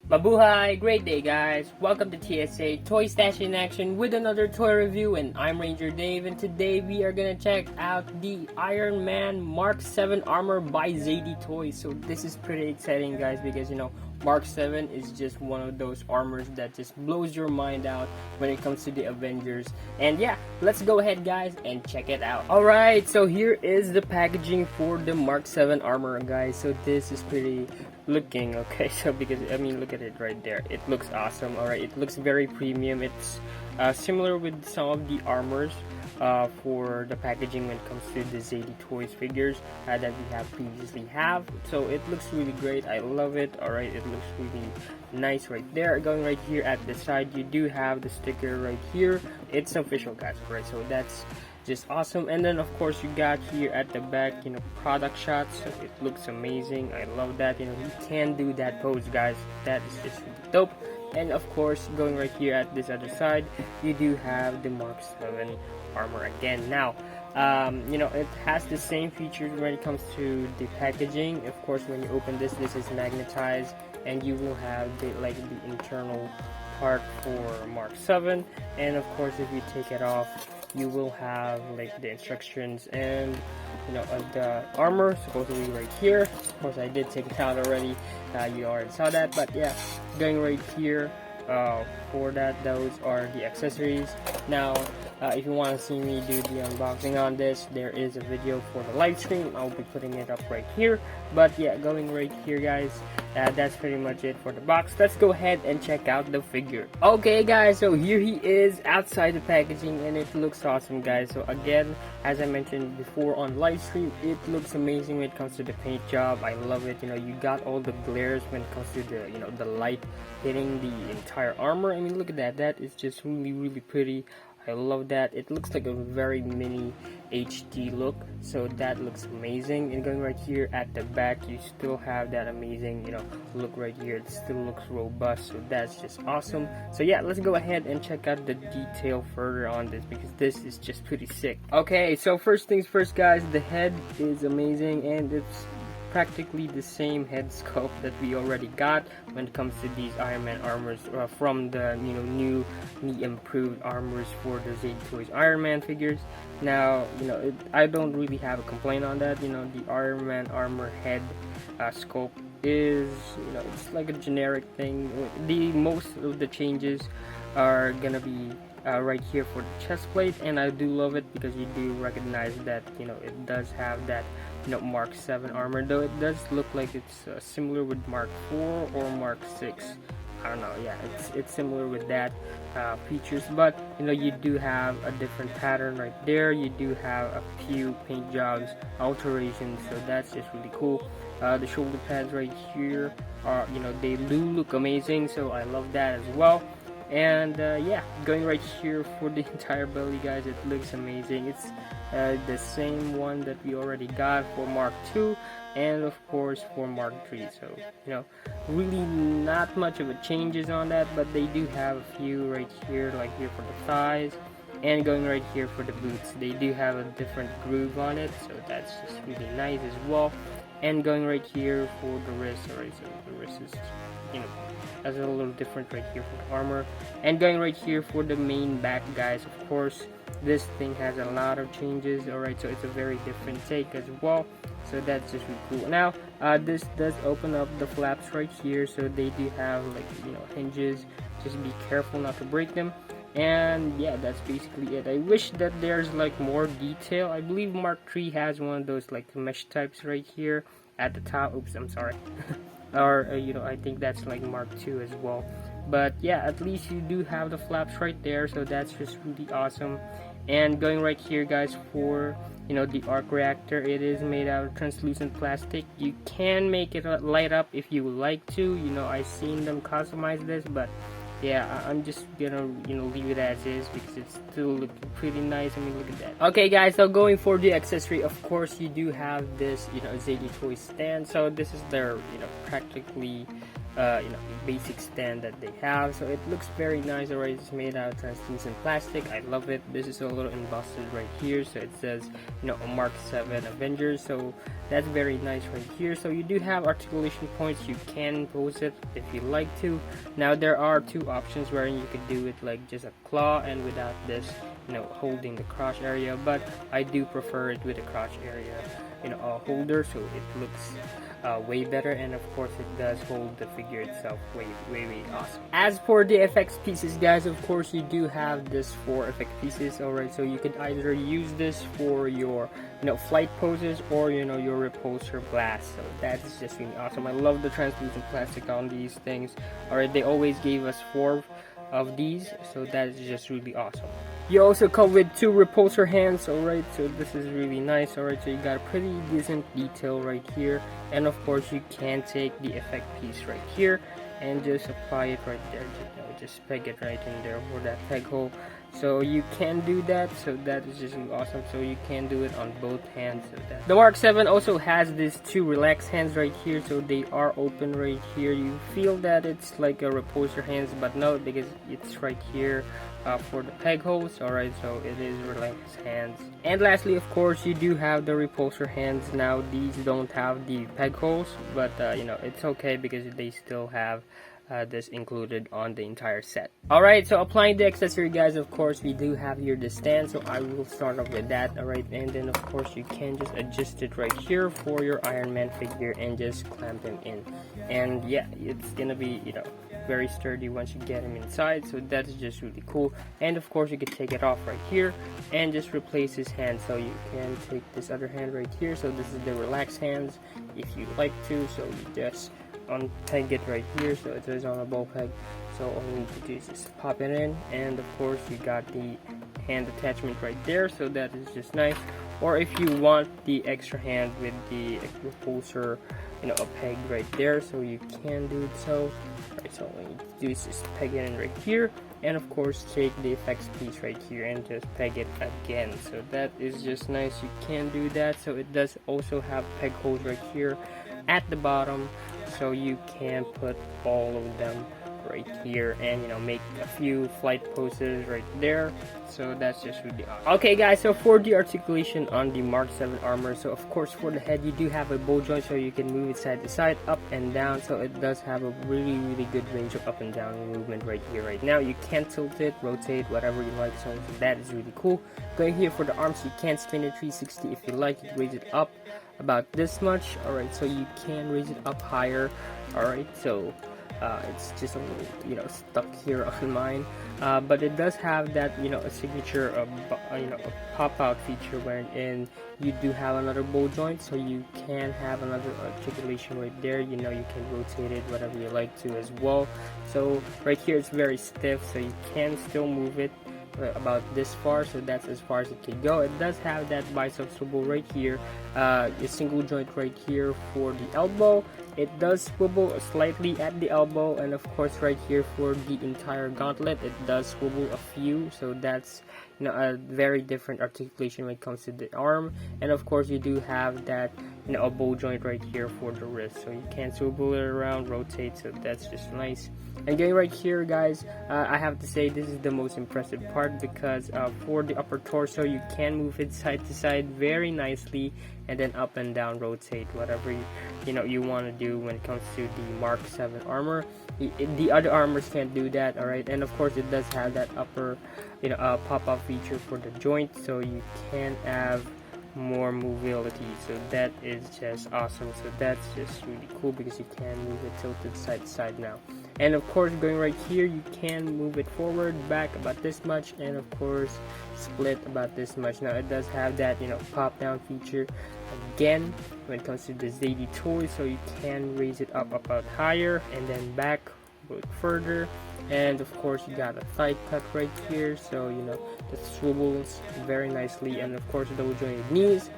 Mabuhay! Great day, guys! Welcome to TSA Toy Stash in Action with another toy review, and I'm Ranger Dave, and today we are gonna check out the Iron Man Mark 7 armor by ZD Toys. So this is pretty exciting, guys, because Mark 7 is just one of those armors that just blows your mind out when it comes to the Avengers. And yeah, let's go ahead, guys, and check it out. Alright, so here is the packaging for the Mark 7 armor, guys. So this is pretty looking okay, so because look at it right there, it looks awesome. All right, it looks very premium. It's similar with some of the armors for the packaging when it comes to the ZD Toys figures that we have previously so it looks really great. I love it. All right, it looks really nice right there. Going right here at the side, you do have the sticker right here. It's official, guys. Right, so that's just awesome. And then of course you got here at the back product shots. So it looks amazing. I love that. You can do that pose, guys. That is just really dope. And of course, going right here at this other side, you do have the Mark 7 armor again. Now it has the same features when it comes to the packaging. Of course, when you open this is magnetized, and you will have the internal part for Mark 7. And of course, if you take it off, you will have the instructions and the armor supposedly right here. Of course, I did take it out already. You already saw that, but yeah, going right here for that, those are the accessories. Now if you want to see me do the unboxing on this, there is a video for the live stream. I'll be putting it up right here. But yeah, going right here, guys, that's pretty much it for the box. Let's go ahead and check out the figure. Okay, guys, so here he is outside the packaging, and it looks awesome, guys. So again, as I mentioned before on live stream, it looks amazing when it comes to the paint job. I love it. You got all the glares when it comes to the the light hitting the entire armor. Look at that. That is just really pretty. I love that. It looks like a very mini HD look, so that looks amazing. And going right here at the back, you still have that amazing look right here. It still looks robust, so that's just awesome. So yeah, let's go ahead and check out the detail further on this, because this is just pretty sick. Okay, so first things first, guys, the head is amazing, and it's practically the same head sculpt that we already got when it comes to these Iron Man armors from the newly improved armors for the ZD Toys Iron Man figures. Now I don't really have a complaint on that. The Iron Man armor head sculpt is it's like a generic thing. The most of the changes are gonna be right here for the chest plate, and I do love it because you do recognize that it does have that Mark 7 armor, though it does look like it's similar with Mark 4 or Mark 6. I don't know. Yeah, it's similar with that features, but you do have a different pattern right there. You do have a few paint jobs alterations, so that's just really cool. The shoulder pads right here are they do look amazing, so I love that as well. And yeah, going right here for the entire belly, guys, it looks amazing. It's the same one that we already got for Mark 2 and of course for Mark 3. So really not much of a changes on that, but they do have a few right here, like here for the thighs, and going right here for the boots. They do have a different groove on it, so that's just really nice as well. And going right here for the wrist, alright, so the wrist is that's a little different right here for the armor. And going right here for the main back, guys, of course this thing has a lot of changes. Alright, so it's a very different take as well, so that's just really cool. Now this does open up the flaps right here, so they do have hinges. Just be careful not to break them. And yeah, that's basically it. I wish that there's more detail. I believe Mark 3 has one of those mesh types right here at the top. Oops, I'm sorry. Or I think that's Mark 2 as well. But yeah, at least you do have the flaps right there, so that's just really awesome. And going right here, guys, for the arc reactor, it is made out of translucent plastic. You can make it light up if you would like to. I've seen them customize this, but yeah, I'm just gonna leave it as is because it's still looking pretty nice. Look at that. Okay, guys, so going for the accessory, of course you do have this ZD Toys stand. So this is their practically basic stand that they have. So it looks very nice. Alright, it's made out of translucent plastic. I love it. This is a little embossed right here, so it says Mark 7 Avengers. So that's very nice right here. So you do have articulation points. You can pose it if you like to. Now there are two options wherein you could do it like just a claw and without this holding the crotch area, but I do prefer it with a crotch area holder, so it looks way better, and of course it does hold the figure itself way awesome. As for the FX pieces, guys, of course you do have this 4 FX pieces. Alright, so you could either use this for your flight poses or your repulsor blast. So that is just really awesome. I love the translucent plastic on these things. Alright, they always gave us 4 of these, so that is just really awesome. You also come with 2 repulsor hands. Alright, so this is really nice. Alright, so you got a pretty decent detail right here, and of course you can take the effect piece right here and just apply it right there. Just peg it right in there for that peg hole. So you can do that, so that is just really awesome. So you can do it on both hands. So that the Mark 7 also has these 2 relaxed hands right here, so they are open right here. You feel that it's like a repulsor hands, but no, because it's right here for the peg holes. Alright, so it is relaxed hands. And lastly, of course, you do have the repulsor hands. Now these don't have the peg holes, but it's okay because they still have this included on the entire set. Alright, so applying the accessory, guys, of course we do have here the stand, so I will start off with that. Alright, and then of course you can just adjust it right here for your Iron Man figure and just clamp him in, and yeah, it's gonna be very sturdy once you get him inside, so that's just really cool. And of course you can take it off right here and just replace his hand. So you can take this other hand right here, so this is the relaxed hands if you like to. So you just unpeg it right here, so it is on a ball peg. So all you need to do is just pop it in, and of course you got the hand attachment right there, so that is just nice. Or if you want the extra hand with the repulsor, a peg right there, so you can do it. So right, so all you need to do is just peg it in right here, and of course take the effects piece right here and just peg it again. So that is just nice. You can do that. So it does also have peg holes right here at the bottom, so you can put all of them right here and make a few flight poses right there. So that's just really awesome. Okay, guys, so for the articulation on the Mark 7 armor, so of course for the head you do have a bow joint, so you can move it side to side, up and down. So it does have a really good range of up and down movement right here. Right now you can tilt it, rotate, whatever you like, so that is really cool. Going here for the arms, you can spin it 360 if you like. You raise it up about this much. Alright, so you can raise it up higher. Alright, so it's just a little stuck here on mine, but it does have that a signature a pop-out feature wherein you do have another bow joint, so you can have another articulation right there. You can rotate it whatever you like to as well. So right here it's very stiff, so you can still move it about this far, so that's as far as it can go. It does have that bicep swivel right here, a single joint right here for the elbow. It does swivel slightly at the elbow, and of course right here for the entire gauntlet it does swivel a few, so that's a very different articulation when it comes to the arm. And of course you do have that a bow joint right here for the wrist, so you can swivel it around, rotate, so that's just nice. And going right here, guys, I have to say this is the most impressive part, because for the upper torso you can move it side to side very nicely, and then up and down rotate, whatever you want to do when it comes to the Mark 7 armor. The other armors can't do that. Alright, and of course it does have that upper pop-up feature for the joint, so you can have more mobility, so that is just awesome. So that's just really cool because you can move it tilted side to side now. And of course going right here you can move it forward, back about this much, and of course split about this much. Now it does have that pop down feature again when it comes to the ZD toy, so you can raise it up about higher and then back a bit further. And of course you got a thigh cut right here, so that swivels very nicely. And of course double jointed knees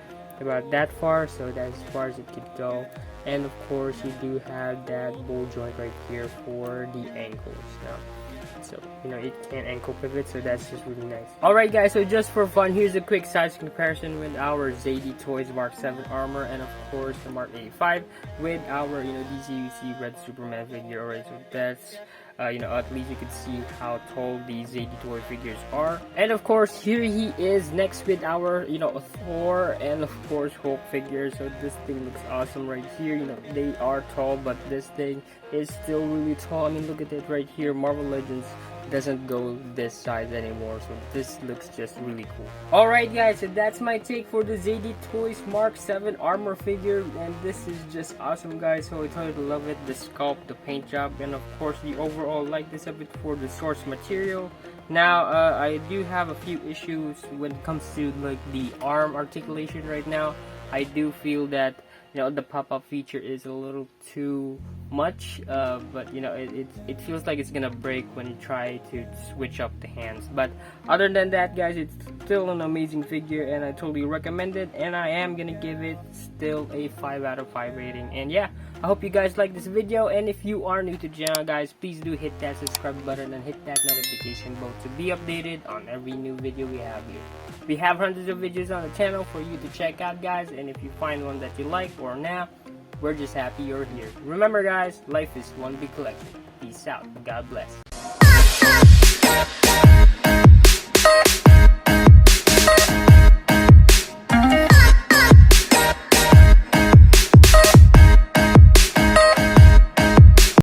about that far, so that's as far as it could go. And of course you do have that bow joint right here for the ankles. Now so it can ankle pivot, so that's just really nice. Alright guys, so just for fun, here's a quick size comparison with our ZD Toys Mark 7 armor, and of course the Mark 85 with our DCUC Red Superman figure. Alright, so that's at least you can see how tall these ZD toy figures are. And of course, here he is next with our Thor and of course Hulk figure. So this thing looks awesome right here. They are tall, but this thing is still really tall. I mean, look at it right here. Marvel Legends doesn't go this size anymore, so this looks just really cool. Alright guys, so that's my take for the ZD Toys Mark 7 armor figure, and this is just awesome guys. So I totally love it, the sculpt, the paint job, and of course the overall likeness of it for the source material. Now I do have a few issues when it comes to like the arm articulation right now. I do feel that the pop-up feature is a little too much, but it feels like it's gonna break when you try to switch up the hands. But other than that guys, it's still an amazing figure and I totally recommend it, and I am gonna give it still a 5 out of 5 rating. And yeah, I hope you guys like this video, and if you are new to the channel guys, please do hit that subscribe button and hit that notification bell to be updated on every new video we have here. We have hundreds of videos on the channel for you to check out guys, and if you find one that you like or not, we're just happy you're here. Remember guys, life is one big collection. Peace out. God bless.